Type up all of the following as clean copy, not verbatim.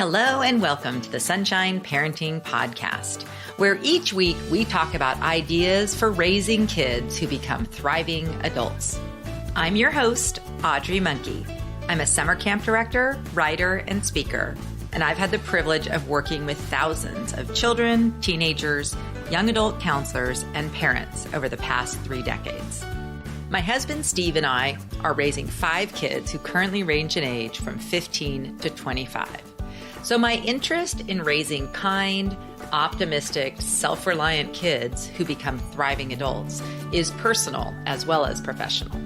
Hello and welcome to the Sunshine Parenting Podcast, where each week we talk about ideas for raising kids who become thriving adults. I'm your host, Audrey Monkey. I'm a summer camp director, writer, and speaker, and I've had the privilege of working with thousands of children, teenagers, young adult counselors, and parents over the past 3 decades. My husband, Steve, and I are raising 5 kids who currently range in age from 15 to 25. So my interest in raising kind, optimistic, self-reliant kids who become thriving adults is personal as well as professional.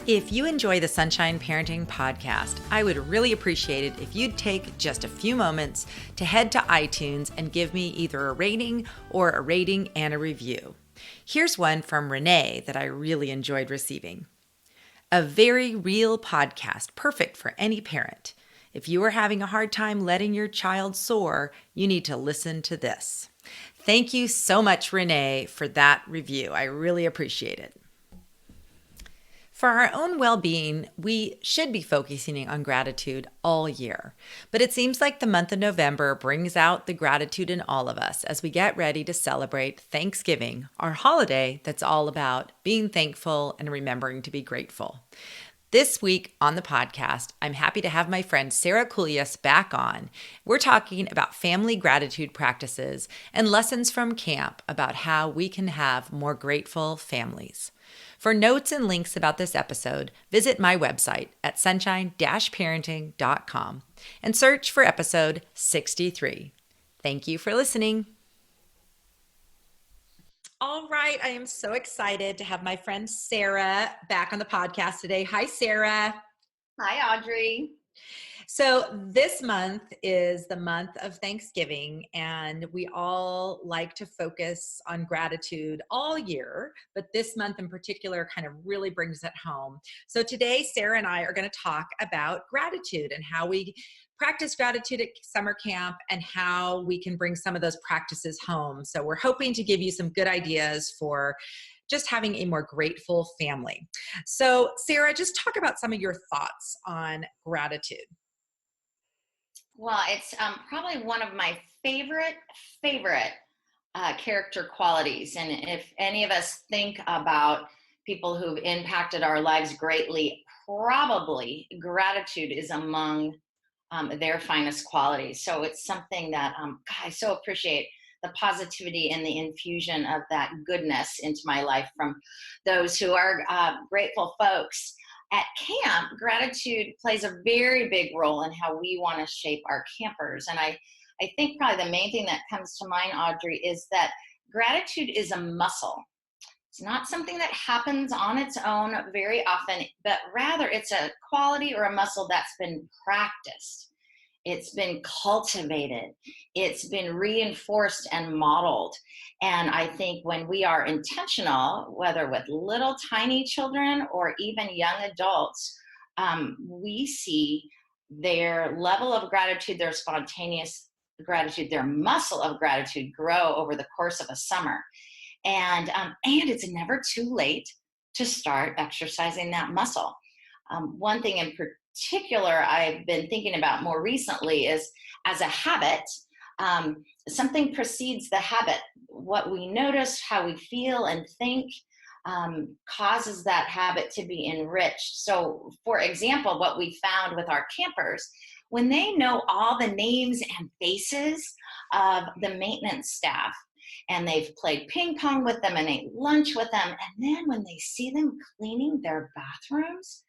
If you enjoy the Sunshine Parenting Podcast, I would really appreciate it if you'd take just a few moments to head to iTunes and give me either a rating or a rating and a review. Here's one from Renee that I really enjoyed receiving. A very real podcast, perfect for any parent. If you are having a hard time letting your child soar, you need to listen to this. Thank you so much, Renee, for that review. I really appreciate it. For our own well-being, we should be focusing on gratitude all year. But it seems like the month of November brings out the gratitude in all of us as we get ready to celebrate Thanksgiving, our holiday that's all about being thankful and remembering to be grateful. This week on the podcast, I'm happy to have my friend Sara Kuljis back on. We're talking about family gratitude practices and lessons from camp about how we can have more grateful families. For notes and links about this episode, visit my website at sunshine-parenting.com and search for episode 63. Thank you for listening. All right, I am so excited to have my friend Sara back on the podcast today. Hi, Sara. Hi, Audrey. So this month is the month of Thanksgiving, and we all like to focus on gratitude all year, but this month in particular kind of really brings it home. So today, Sara and I are going to talk about gratitude and how we practice gratitude at summer camp and how we can bring some of those practices home. So we're hoping to give you some good ideas for just having a more grateful family. So Sara, just talk about some of your thoughts on gratitude. Well, it's probably one of my favorite character qualities. And if any of us think about people who've impacted our lives greatly, probably gratitude is among their finest qualities. So it's something that I so appreciate the positivity and the infusion of that goodness into my life from those who are grateful folks. At camp, gratitude plays a very big role in how we want to shape our campers. And I think probably the main thing that comes to mind, Audrey, is that gratitude is a muscle. It's not something that happens on its own very often, but rather it's a quality or a muscle that's been practiced. It's been cultivated. It's been reinforced and modeled. And I think when we are intentional, whether with little tiny children or even young adults, we see their level of gratitude, their spontaneous gratitude, their muscle of gratitude grow over the course of a summer. And it's never too late to start exercising that muscle. One thing in particular I've been thinking about more recently is, as a habit, something precedes the habit. What we notice, how we feel and think, causes that habit to be enriched. So, for example, what we found with our campers, when they know all the names and faces of the maintenance staff, and they've played ping pong with them and ate lunch with them, and then when they see them cleaning their bathrooms,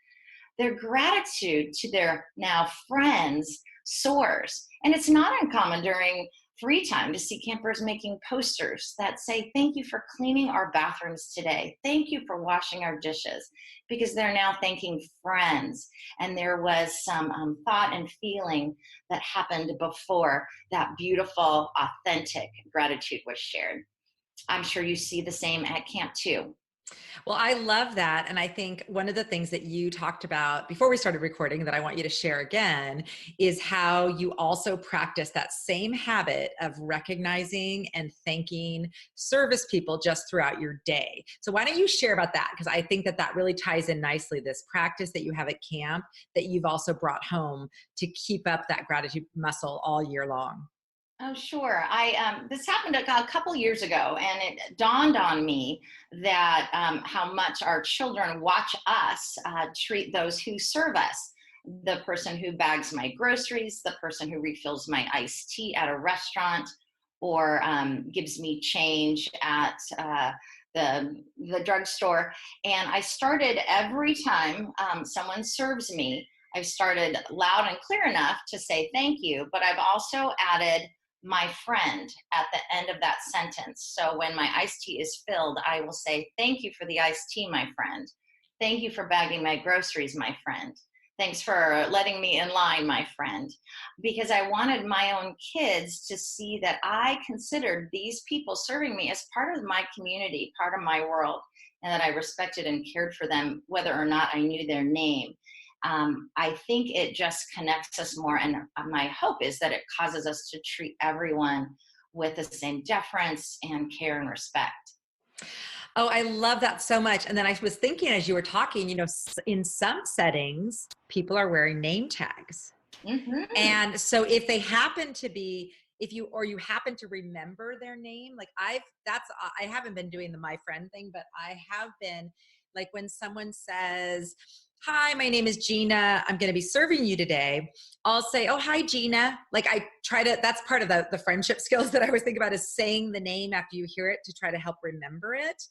their gratitude to their now friends soars. And it's not uncommon during free time to see campers making posters that say, "Thank you for cleaning our bathrooms today. Thank you for washing our dishes," because they're now thanking friends. And there was some thought and feeling that happened before that beautiful, authentic gratitude was shared. I'm sure you see the same at camp too. Well, I love that. And I think one of the things that you talked about before we started recording that I want you to share again is how you also practice that same habit of recognizing and thanking service people just throughout your day. So, why don't you share about that? Because I think that that really ties in nicely, this practice that you have at camp that you've also brought home to keep up that gratitude muscle all year long. Oh, sure. I This happened a couple years ago, and it dawned on me that how much our children watch us treat those who serve us. The person who bags my groceries, the person who refills my iced tea at a restaurant, or gives me change at the drugstore. And I started every time someone serves me, I've started loud and clear enough to say thank you, but I've also added my friend at the end of that sentence. So when my iced tea is filled, I will say, thank you for the iced tea, my friend. Thank you for bagging my groceries, my friend. Thanks for letting me in line, my friend. Because I wanted my own kids to see that I considered these people serving me as part of my community, part of my world, and that I respected and cared for them, whether or not I knew their name. I think it just connects us more. And my hope is that it causes us to treat everyone with the same deference and care and respect. Oh, I love that so much. And then I was thinking as you were talking, in some settings, people are wearing name tags. Hmm. And so if they happen to be, if you, or you happen to remember their name, like I haven't been doing the my friend thing, but I have been like when someone says, hi, my name is Gina. I'm going to be serving you today. I'll say, oh, hi, Gina. Like I try to, that's part of the friendship skills that I always think about is saying the name after you hear it to try to help remember it.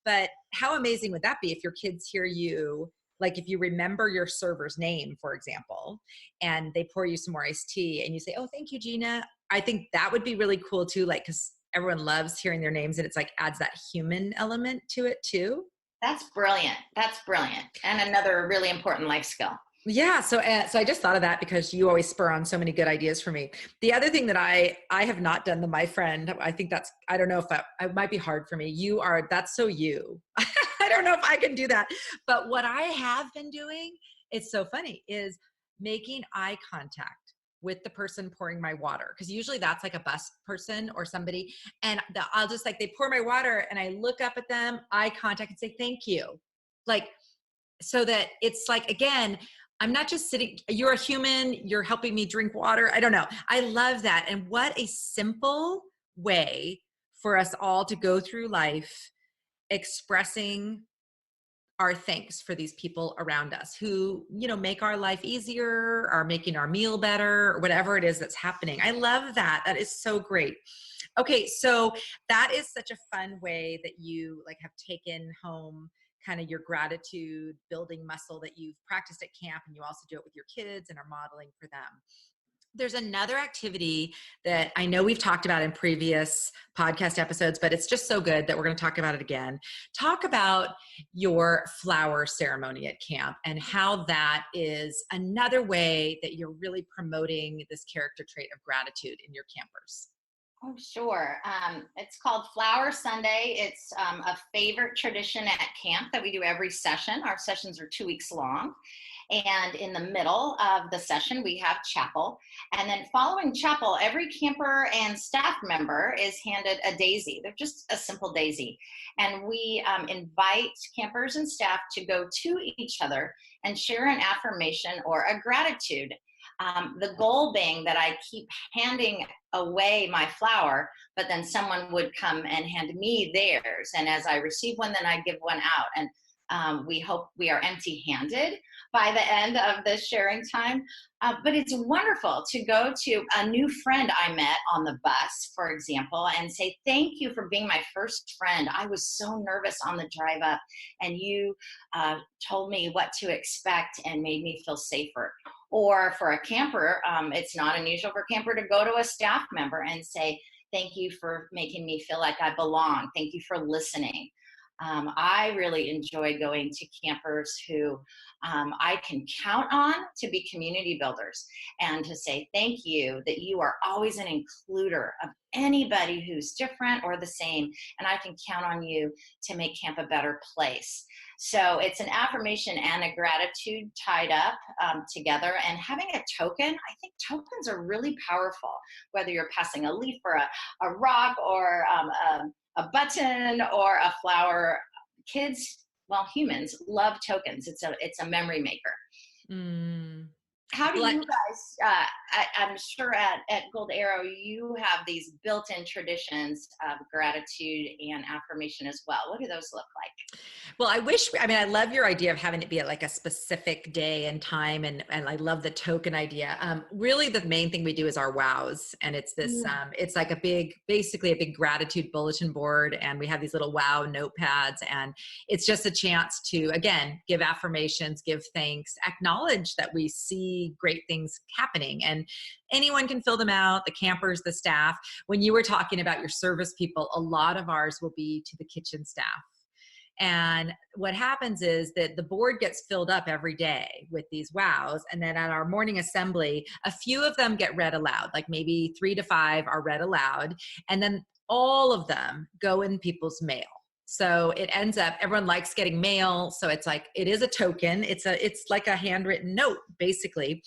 But how amazing would that be if your kids hear you, like if you remember your server's name, for example, and they pour you some more iced tea and you say, oh, thank you, Gina. I think that would be really cool too. Like, cause everyone loves hearing their names and it's like adds that human element to it too. That's brilliant. That's brilliant. And another really important life skill. Yeah, so I just thought of that because you always spur on so many good ideas for me. The other thing that I have not done the my friend, I think that's I don't know if it might be hard for me. That's so you. I don't know if I can do that. But what I have been doing, it's so funny, is making eye contact with the person pouring my water because usually that's like a bus person or somebody and I'll just like they pour my water and I look up at them, eye contact and say thank you. Like so that it's like again I'm not just sitting, you're a human, you're helping me drink water. I don't know. I love that. And what a simple way for us all to go through life expressing our thanks for these people around us who, make our life easier, are making our meal better, or whatever it is that's happening. I love that. That is so great. Okay, so that is such a fun way that you like have taken home kind of your gratitude building muscle that you've practiced at camp and you also do it with your kids and are modeling for them. There's another activity that I know we've talked about in previous podcast episodes, but it's just so good that we're going to talk about it again. Talk about your flower ceremony at camp and how that is another way that you're really promoting this character trait of gratitude in your campers. Oh, sure. It's called Flower Sunday. It's a favorite tradition at camp that we do every session. Our sessions are 2 weeks long. And in the middle of the session, we have chapel. And then following chapel, every camper and staff member is handed a daisy. They're just a simple daisy. And we invite campers and staff to go to each other and share an affirmation or a gratitude. The goal being that I keep handing away my flower, but then someone would come and hand me theirs. And as I receive one, then I give one out. And we hope we are empty handed by the end of the sharing time. But it's wonderful to go to a new friend I met on the bus, for example, and say, thank you for being my first friend. I was so nervous on the drive up, and you told me what to expect and made me feel safer. Or for a camper, it's not unusual for a camper to go to a staff member and say, thank you for making me feel like I belong. Thank you for listening. I really enjoy going to campers who I can count on to be community builders and to say thank you that you are always an includer of anybody who's different or the same, and I can count on you to make camp a better place. So it's an affirmation and a gratitude tied up together. And having a token, I think tokens are really powerful, whether you're passing a leaf or a rock or a button or a flower. Kids, well, humans love tokens. It's a memory maker. Mm. How do Well, you guys, I'm sure at Gold Arrow, you have these built-in traditions of gratitude and affirmation as well. What do those look like? Well, I love your idea of having it be at like a specific day and time. And I love the token idea. Really the main thing we do is our wows. And it's this, it's like basically a big gratitude bulletin board. And we have these little wow notepads, and it's just a chance to, again, give affirmations, give thanks, acknowledge that we see great things happening, and anyone can fill them out, the campers, the staff. When you were talking about your service people, a lot of ours will be to the kitchen staff. And what happens is that the board gets filled up every day with these wows. And then at our morning assembly, a few of them get read aloud, like maybe 3 to 5 are read aloud. And then all of them go in people's mail. So it ends up, everyone likes getting mail. So it's like, it is a token. It's like a handwritten note, basically.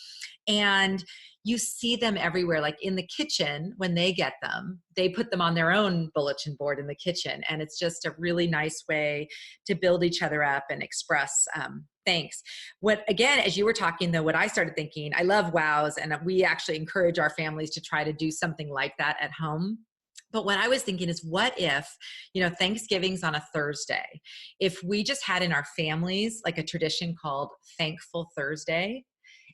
And you see them everywhere, like in the kitchen. When they get them, they put them on their own bulletin board in the kitchen. And it's just a really nice way to build each other up and express thanks. What, again, as you were talking though, what I started thinking, I love wows, and we actually encourage our families to try to do something like that at home. But what I was thinking is, what if, Thanksgiving's on a Thursday, if we just had in our families like a tradition called Thankful Thursday,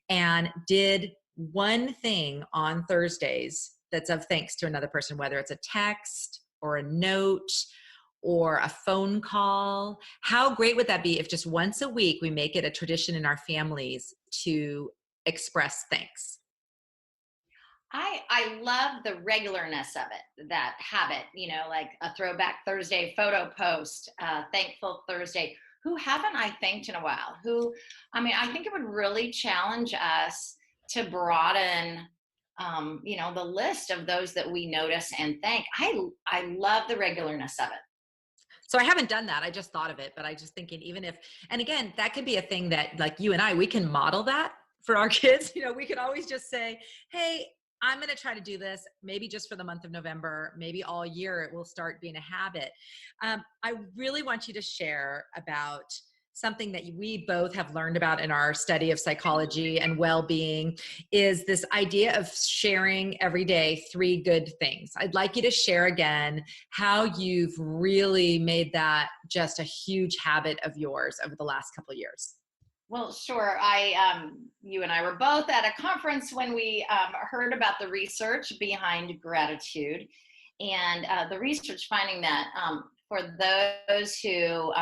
and did one thing on Thursdays that's of thanks to another person, whether it's a text or a note or a phone call. How great would that be if just once a week we make it a tradition in our families to express thanks? I love the regularness of it, that habit, like a Throwback Thursday photo post, Thankful Thursday. Who haven't I thanked in a while? I think it would really challenge us to broaden, the list of those that we notice and thank. I love the regularness of it. So I haven't done that. I just thought of it, but I just thinking, even if, and again, that could be a thing that like you and I, we can model that for our kids. We could always just say, hey, I'm going to try to do this, maybe just for the month of November, maybe all year it will start being a habit. I really want you to share about something that we both have learned about in our study of psychology and well-being, is this idea of sharing every day 3 good things. I'd like you to share again how you've really made that just a huge habit of yours over the last couple of years. Well, sure. You and I were both at a conference when we heard about the research behind gratitude, and the research finding that for those who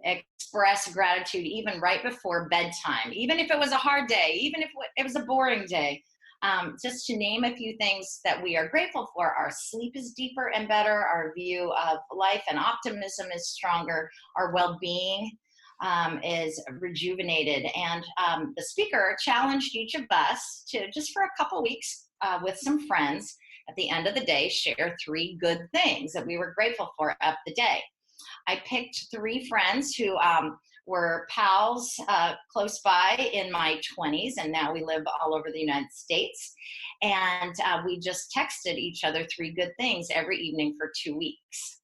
express gratitude even right before bedtime, even if it was a hard day, even if it was a boring day, just to name a few things that we are grateful for, our sleep is deeper and better, our view of life and optimism is stronger, our well-being is rejuvenated. And the speaker challenged each of us to, just for a couple weeks with some friends, at the end of the day, share 3 good things that we were grateful for of the day. I picked 3 friends who were pals close by in my 20s, and now we live all over the United States. And we just texted each other 3 good things every evening for 2 weeks.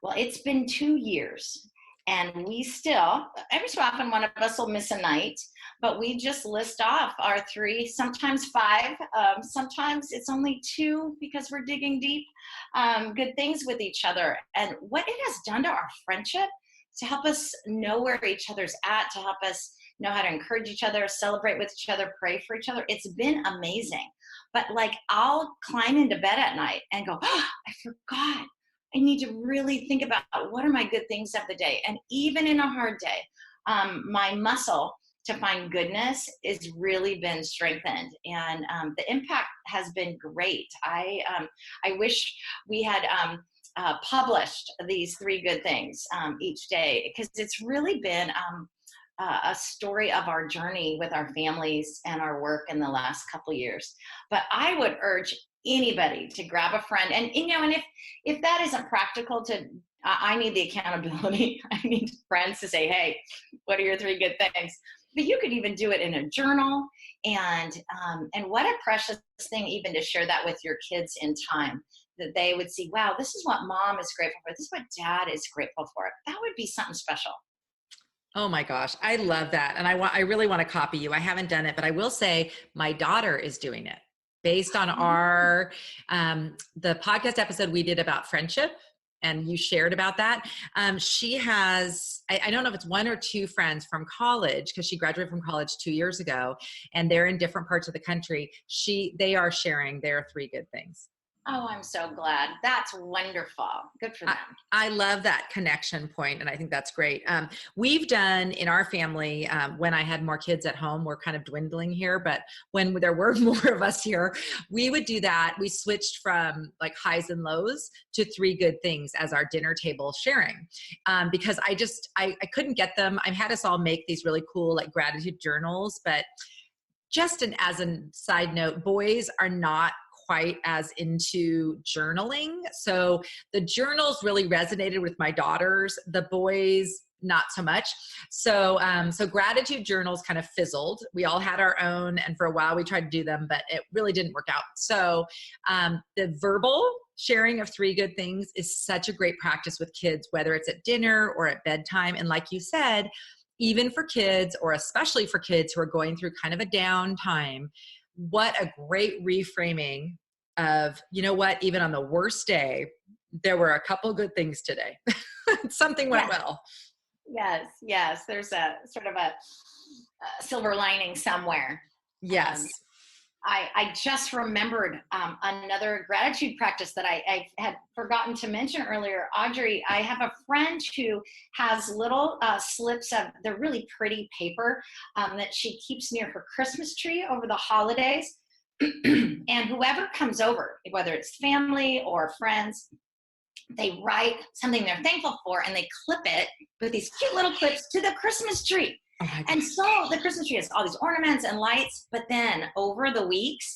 Well, it's been 2 years. And we still, every so often, one of us will miss a night, but we just list off our 3, sometimes 5, sometimes it's only 2 because we're digging deep, good things with each other. And what it has done to our friendship, to help us know where each other's at, to help us know how to encourage each other, celebrate with each other, pray for each other, it's been amazing. But like, I'll climb into bed at night and go, oh, I forgot. I need to really think about what are my good things of the day. And even in a hard day, my muscle to find goodness has really been strengthened. And the impact has been great. I wish we had published these 3 good things each day, because it's really been a story of our journey with our families and our work in the last couple years. But I would urge anybody to grab a friend, and and if that isn't practical, to I need the accountability. I need friends to say, hey, what are your 3 good things? But you could even do it in a journal, and what a precious thing even to share that with your kids in time, that they would see, wow, this is what mom is grateful for, this is what dad is grateful for. That would be something special. Oh my gosh, I love that. And I really want to copy you. I haven't done it, but I will say my daughter is doing it based on our the podcast episode we did about friendship, and you shared about that. She has, I don't know if it's 1 or 2 friends from college, because she graduated from college 2 years ago, and they're in different parts of the country. They are sharing their 3 good things. Oh, I'm so glad. That's wonderful. Good for them. I love that connection point, and I think that's great. We've done in our family, when I had more kids at home, we're kind of dwindling here, but when there were more of us here, we would do that. We switched from like highs and lows to 3 good things as our dinner table sharing, because I couldn't get them. I had us all make these really cool like gratitude journals, but as a side note, boys are not quite as into journaling. So the journals really resonated with my daughters, the boys not so much. So gratitude journals kind of fizzled. We all had our own, and for a while we tried to do them, but it really didn't work out. So the verbal sharing of 3 good things is such a great practice with kids, whether it's at dinner or at bedtime. And like you said, even for kids, or especially for kids who are going through kind of a down time, what a great reframing of, you know what, even on the worst day, there were a couple good things today. Something went well. Yes. There's a sort of a silver lining somewhere. Yes. I just remembered another gratitude practice that I had forgotten to mention earlier. Audrey, I have a friend who has little slips of the really pretty paper that she keeps near her Christmas tree over the holidays. And whoever comes over, whether it's family or friends, they write something they're thankful for, and they clip it with these cute little clips to the Christmas tree. And so the Christmas tree has all these ornaments and lights, but then over the weeks,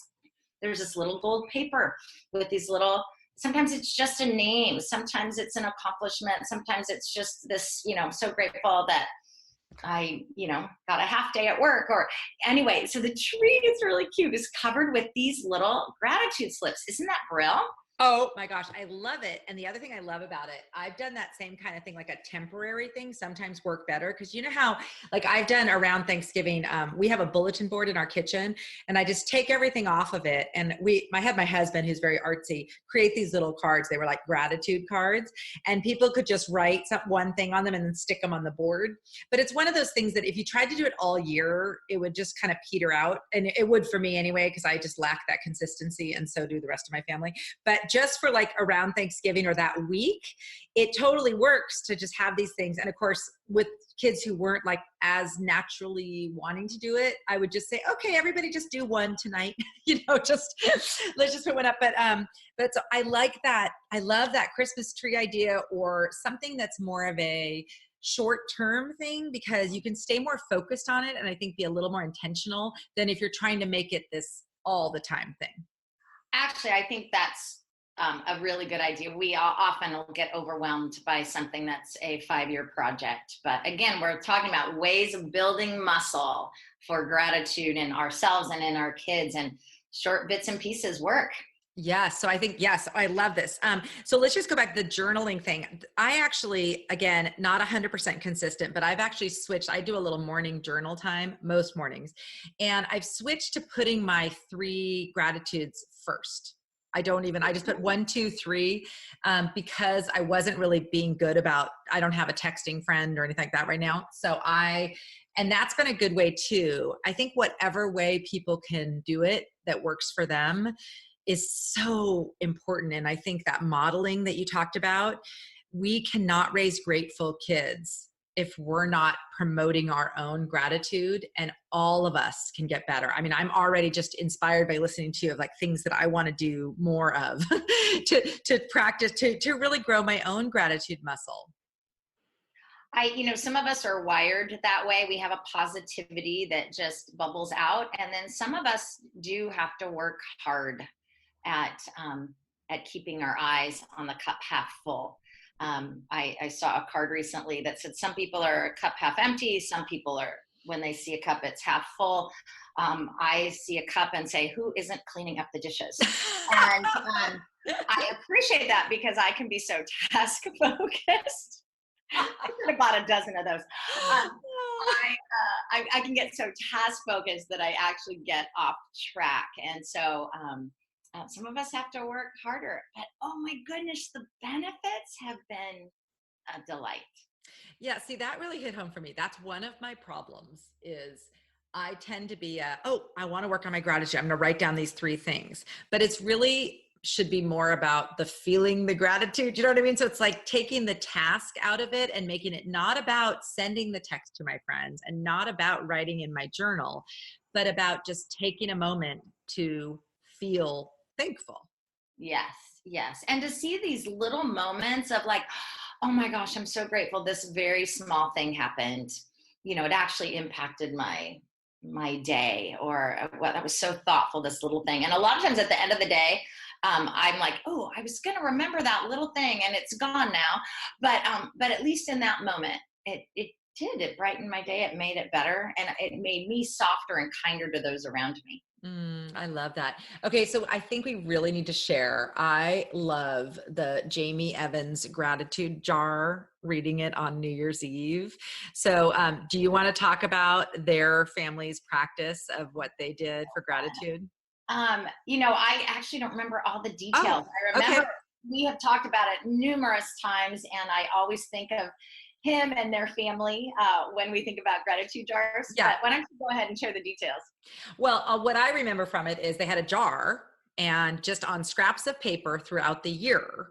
there's this little gold paper with these little, sometimes it's just a name, sometimes it's an accomplishment, sometimes it's just this, so grateful that I, got a half day at work, or anyway. So the tree is really cute. It's covered with these little gratitude slips. Isn't that brilliant? Oh my gosh, I love it. And the other thing I love about it, I've done that same kind of thing, like a temporary thing, sometimes work better. Cause you know how, like I've done around Thanksgiving, we have a bulletin board in our kitchen, and I just take everything off of it. And I had my husband, who's very artsy, create these little cards. They were like gratitude cards, and people could just write one thing on them and then stick them on the board. But it's one of those things that if you tried to do it all year, it would just kind of peter out. And it would for me anyway, because I just lack that consistency, and so do the rest of my family. But just for like around Thanksgiving or that week, it totally works to just have these things. And of course, with kids who weren't like as naturally wanting to do it, I would just say, okay, everybody just do one tonight, let's just put one up. But so I like that. I love that Christmas tree idea, or something that's more of a short-term thing, because you can stay more focused on it, and I think be a little more intentional than if you're trying to make it this all the time thing. Actually, I think that's a really good idea. We often will get overwhelmed by something that's a 5-year project. But again, we're talking about ways of building muscle for gratitude in ourselves and in our kids, and short bits and pieces work. Yes. So I think, yes, I love this. So let's just go back to the journaling thing. I actually, again, not 100% consistent, but I've actually switched. I do a little morning journal time most mornings, and I've switched to putting my 3 gratitudes first. I just put 1, 2, 3, because I wasn't really being good about, I don't have a texting friend or anything like that right now. And that's been a good way too. I think whatever way people can do it that works for them is so important. And I think that modeling that you talked about, we cannot raise grateful kids if we're not promoting our own gratitude, and all of us can get better. I mean, I'm already just inspired by listening to you of like things that I want to do more of to practice, to really grow my own gratitude muscle. Some of us are wired that way. We have a positivity that just bubbles out. And then some of us do have to work hard at, at keeping our eyes on the cup half full. I saw a card recently that said some people are cup half empty. Some people are, when they see a cup, it's half full. I see a cup and say, who isn't cleaning up the dishes? And I appreciate that because I can be so task focused. I could have bought a dozen of those. I can get so task focused that I actually get off track. And so some of us have to work harder. But oh my goodness, the benefits have been a delight. Yeah, see, that really hit home for me. That's one of my problems is I tend to be I want to work on my gratitude. I'm going to write down these 3 things. But it's really should be more about the feeling the gratitude. You know what I mean? So it's like taking the task out of it and making it not about sending the text to my friends and not about writing in my journal, but about just taking a moment to feel thankful. Yes, yes. And to see these little moments of like, oh my gosh, I'm so grateful this very small thing happened. It actually impacted my day, or well, that was so thoughtful, this little thing. And a lot of times at the end of the day, I'm like, oh, I was going to remember that little thing and it's gone now. But at least in that moment, it brightened my day. It made it better. And it made me softer and kinder to those around me. I love that. Okay, so I think we really need to share. I love the Jamie Evans gratitude jar, reading it on New Year's Eve. So do you want to talk about their family's practice of what they did for gratitude? I actually don't remember all the details. Oh, I remember okay. we have talked about it numerous times, and I always think of him and their family when we think about gratitude jars. Yeah. But why don't you go ahead and share the details? Well, what I remember from it is they had a jar, and just on scraps of paper throughout the year,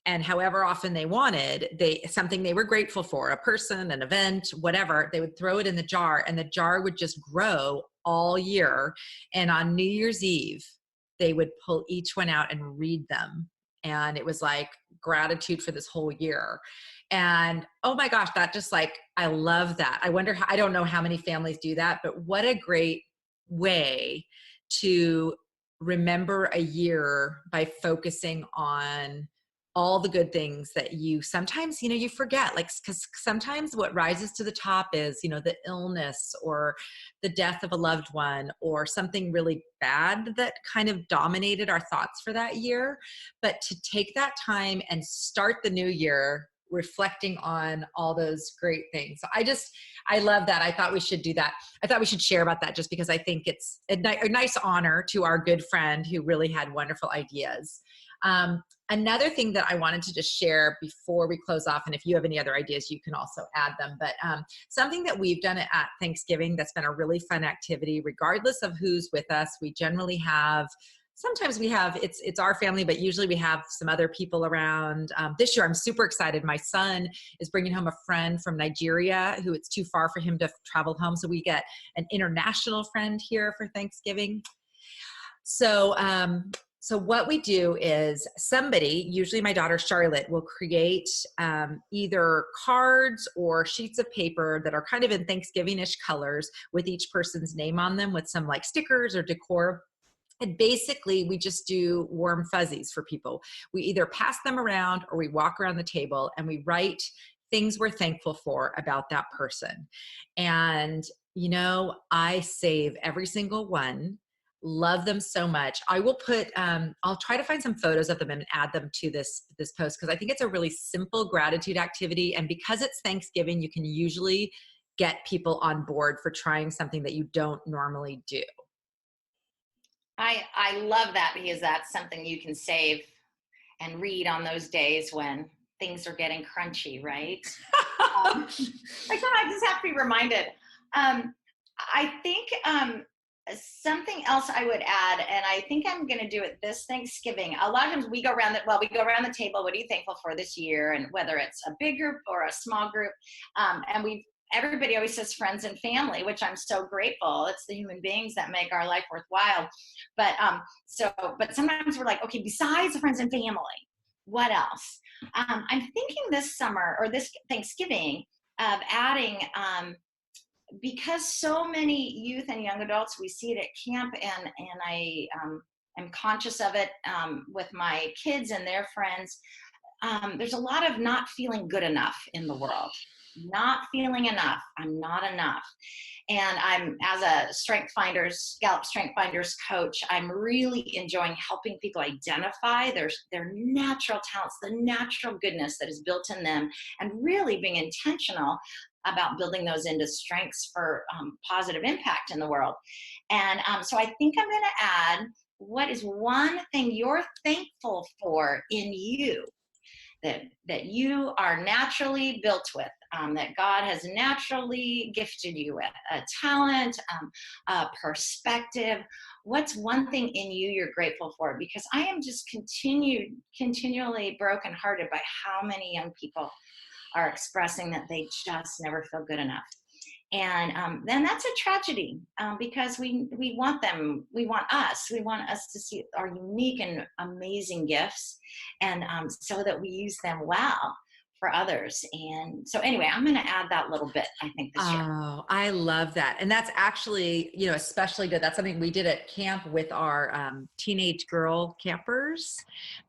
and however often they wanted, something they were grateful for, a person, an event, whatever, they would throw it in the jar, and the jar would just grow all year. And on New Year's Eve, they would pull each one out and read them. And it was like gratitude for this whole year. And oh my gosh, that just like, I love that. I don't know how many families do that, but what a great way to remember a year by focusing on all the good things that you sometimes, you forget, like, because sometimes what rises to the top is, the illness or the death of a loved one or something really bad that kind of dominated our thoughts for that year. But to take that time and start the new year reflecting on all those great things. So I love that. I thought we should do that. I thought we should share about that just because I think it's a nice honor to our good friend who really had wonderful ideas. Another thing that I wanted to just share before we close off, and if you have any other ideas, you can also add them, but something that we've done at Thanksgiving that's been a really fun activity, regardless of who's with us. We generally have sometimes we have, it's our family, but usually we have some other people around. This year, I'm super excited. My son is bringing home a friend from Nigeria who it's too far for him to travel home. So we get an international friend here for Thanksgiving. So what we do is somebody, usually my daughter Charlotte, will create either cards or sheets of paper that are kind of in Thanksgiving-ish colors with each person's name on them with some like stickers or decor. And basically, we just do warm fuzzies for people. We either pass them around or we walk around the table and we write things we're thankful for about that person. And, I save every single one. Love them so much. I will put, I'll try to find some photos of them and add them to this post because I think it's a really simple gratitude activity. And because it's Thanksgiving, you can usually get people on board for trying something that you don't normally do. I love that because that's something you can save and read on those days when things are getting crunchy, right? I just have to be reminded. I think Something else I would add, and I think I'm going to do it this Thanksgiving. A lot of times we go around the table. What are you thankful for this year? And whether it's a big group or a small group, and everybody always says friends and family, which I'm so grateful. It's the human beings that make our life worthwhile. But but sometimes we're like, okay, besides the friends and family, what else? I'm thinking this summer or this Thanksgiving of adding. Because so many youth and young adults, we see it at camp, and I am conscious of it with my kids and their friends. There's a lot of not feeling good enough in the world. Not feeling enough. I'm not enough. And I'm, as a Gallup Strength Finders coach, I'm really enjoying helping people identify their natural talents, the natural goodness that is built in them, and really being intentional about building those into strengths for positive impact in the world. And so I think I'm going to add, what is one thing you're thankful for in you that you are naturally built with, that God has naturally gifted you with, a talent, a perspective? What's one thing in you you're grateful for? Because I am just continually brokenhearted by how many young people are expressing that they just never feel good enough. And then that's a tragedy, because we want us to see our unique and amazing gifts, and so that we use them well for others. And so anyway, I'm going to add that little bit, I think, this year. Oh, I love that. And that's actually, especially good. That's something we did at camp with our teenage girl campers,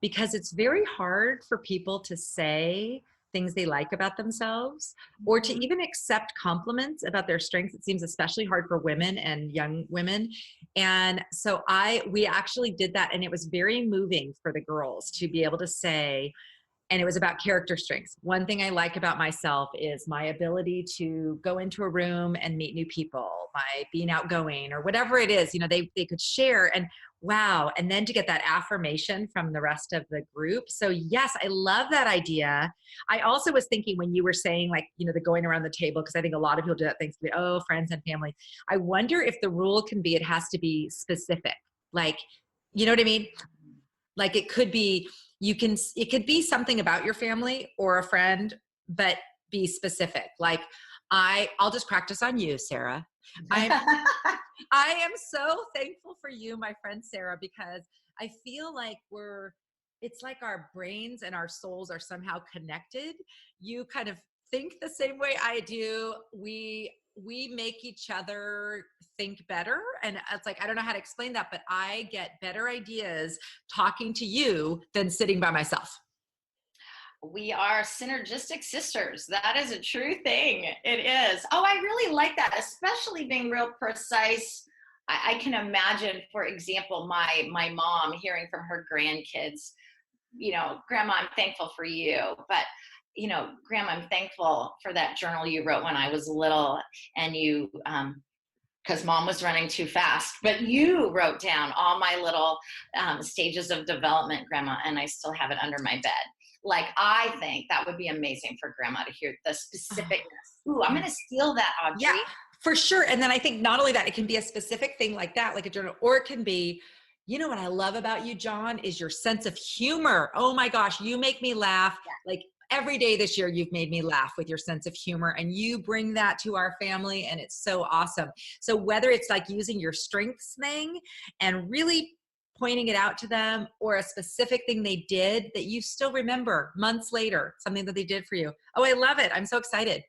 because it's very hard for people to say things they like about themselves, or to even accept compliments about their strengths. It seems especially hard for women and young women. And so we actually did that, and it was very moving for the girls to be able to say, and it was about character strengths. One thing I like about myself is my ability to go into a room and meet new people, my being outgoing, or whatever it is, they could share. And wow. And then to get that affirmation from the rest of the group. So yes, I love that idea. I also was thinking, when you were saying, like, the going around the table, because I think a lot of people do that Thanksgiving, friends and family. I wonder if the rule can be, it has to be specific. Like, you know what I mean? Like it could be, it could be something about your family or a friend, but be specific. Like I'll just practice on you, Sarah. I am so thankful for you, my friend Sarah, because I feel like it's like our brains and our souls are somehow connected. You kind of think the same way I do. We make each other think better. And it's like, I don't know how to explain that, but I get better ideas talking to you than sitting by myself. We are synergistic sisters. That is a true thing. It is. Oh, I really like that, especially being real precise. I can imagine, for example, my mom hearing from her grandkids, Grandma, I'm thankful for you. But Grandma, I'm thankful for that journal you wrote when I was little, and you, because Mom was running too fast, but you wrote down all my little stages of development, Grandma, and I still have it under my bed. Like, I think that would be amazing for Grandma to hear the specificness. Ooh, I'm going to steal that, Audrey. Yeah, for sure. And then I think not only that, it can be a specific thing like that, like a journal, or it can be, what I love about you, John, is your sense of humor. Oh my gosh, you make me laugh. Yeah. Like every day this year, you've made me laugh with your sense of humor, and you bring that to our family, and it's so awesome. So whether it's like using your strengths thing and really pointing it out to them, or a specific thing they did that you still remember months later, something that they did for you. Oh, I love it. I'm so excited.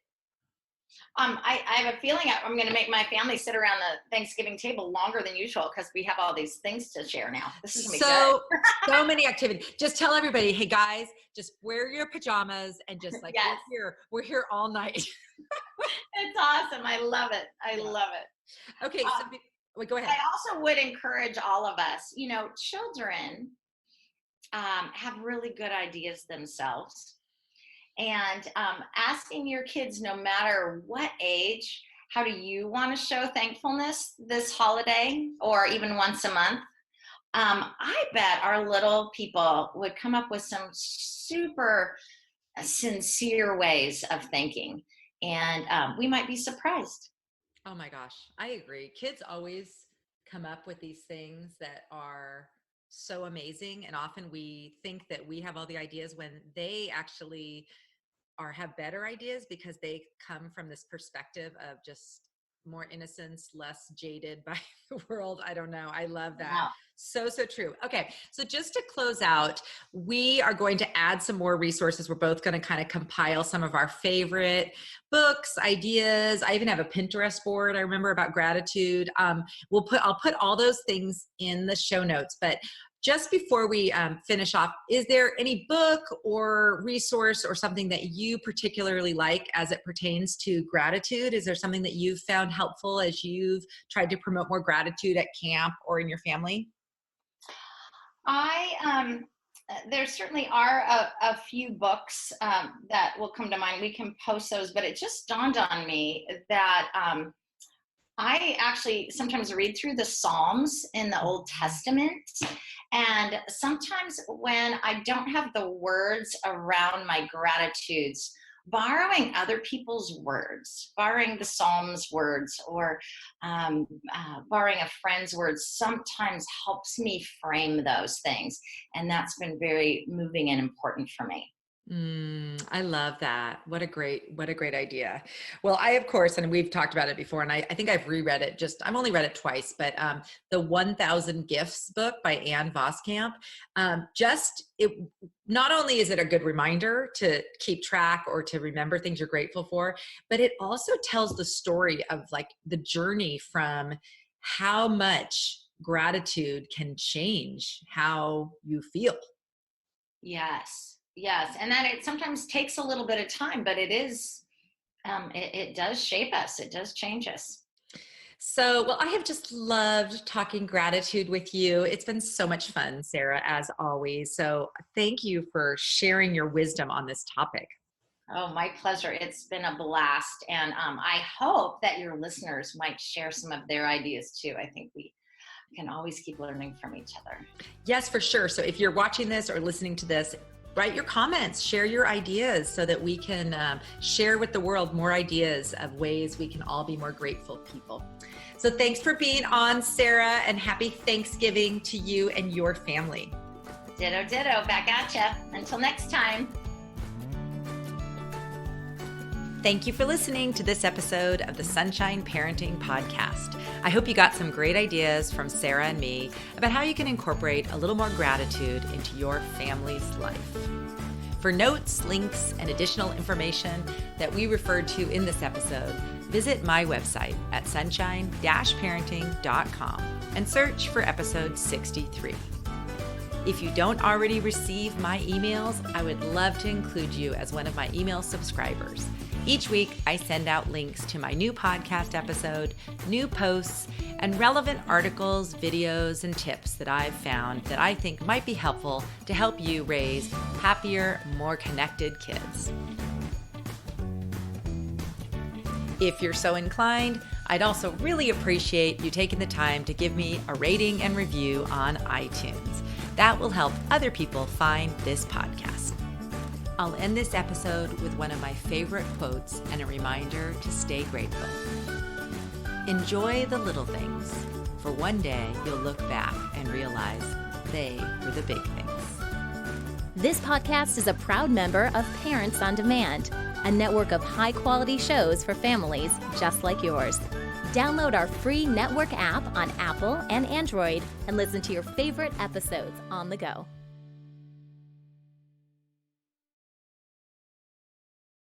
I have a feeling I'm going to make my family sit around the Thanksgiving table longer than usual, because we have all these things to share now. This is going to be good. So many activities. Just tell everybody, hey guys, just wear your pajamas and just like, yes. We're here all night. It's awesome. I love it. I love it. Okay. So wait, go ahead. I also would encourage all of us, children have really good ideas themselves. And asking your kids, no matter what age, how do you want to show thankfulness this holiday, or even once a month? I bet our little people would come up with some super sincere ways of thinking, and we might be surprised. Oh my gosh, I agree. Kids always come up with these things that are so amazing. And often we think that we have all the ideas when they actually have better ideas, because they come from this perspective of just more innocence, less jaded by the world. I don't know. I love that. Wow. So true. Okay. So just to close out, we are going to add some more resources. We're both going to kind of compile some of our favorite books, ideas. I even have a Pinterest board, I remember, about gratitude. I'll put all those things in the show notes, but just before we finish off, is there any book or resource or something that you particularly like as it pertains to gratitude? Is there something that you've found helpful as you've tried to promote more gratitude at camp or in your family? There certainly are a few books that will come to mind. We can post those, but it just dawned on me that I actually sometimes read through the Psalms in the Old Testament. And sometimes when I don't have the words around my gratitudes, borrowing other people's words, borrowing the Psalms words, or borrowing a friend's words sometimes helps me frame those things. And that's been very moving and important for me. I love that. What a great idea. Well, I, of course, and we've talked about it before, and I think I've reread it. I've only read it twice, but the 1,000 Gifts book by Ann Voskamp, not only is it a good reminder to keep track or to remember things you're grateful for, but it also tells the story of like the journey from how much gratitude can change how you feel. Yes. And that it sometimes takes a little bit of time, but it does shape us. It does change us. So, well, I have just loved talking gratitude with you. It's been so much fun, Sara, as always. So thank you for sharing your wisdom on this topic. Oh, my pleasure. It's been a blast. And I hope that your listeners might share some of their ideas too. I think we can always keep learning from each other. Yes, for sure. So if you're watching this or listening to this, write your comments, share your ideas so that we can share with the world more ideas of ways we can all be more grateful people. So thanks for being on, Sara, and happy Thanksgiving to you and your family. Ditto. Back at ya. Until next time. Thank you for listening to this episode of the Sunshine Parenting Podcast. I hope you got some great ideas from Sara and me about how you can incorporate a little more gratitude into your family's life. For notes, links, and additional information that we referred to in this episode, visit my website at sunshine-parenting.com and search for episode 63. If you don't already receive my emails, I would love to include you as one of my email subscribers. Each week, I send out links to my new podcast episode, new posts, and relevant articles, videos, and tips that I've found that I think might be helpful to help you raise happier, more connected kids. If you're so inclined, I'd also really appreciate you taking the time to give me a rating and review on iTunes. That will help other people find this podcast. I'll end this episode with one of my favorite quotes and a reminder to stay grateful. Enjoy the little things, for one day you'll look back and realize they were the big things. This podcast is a proud member of Parents on Demand, a network of high-quality shows for families just like yours. Download our free network app on Apple and Android and listen to your favorite episodes on the go.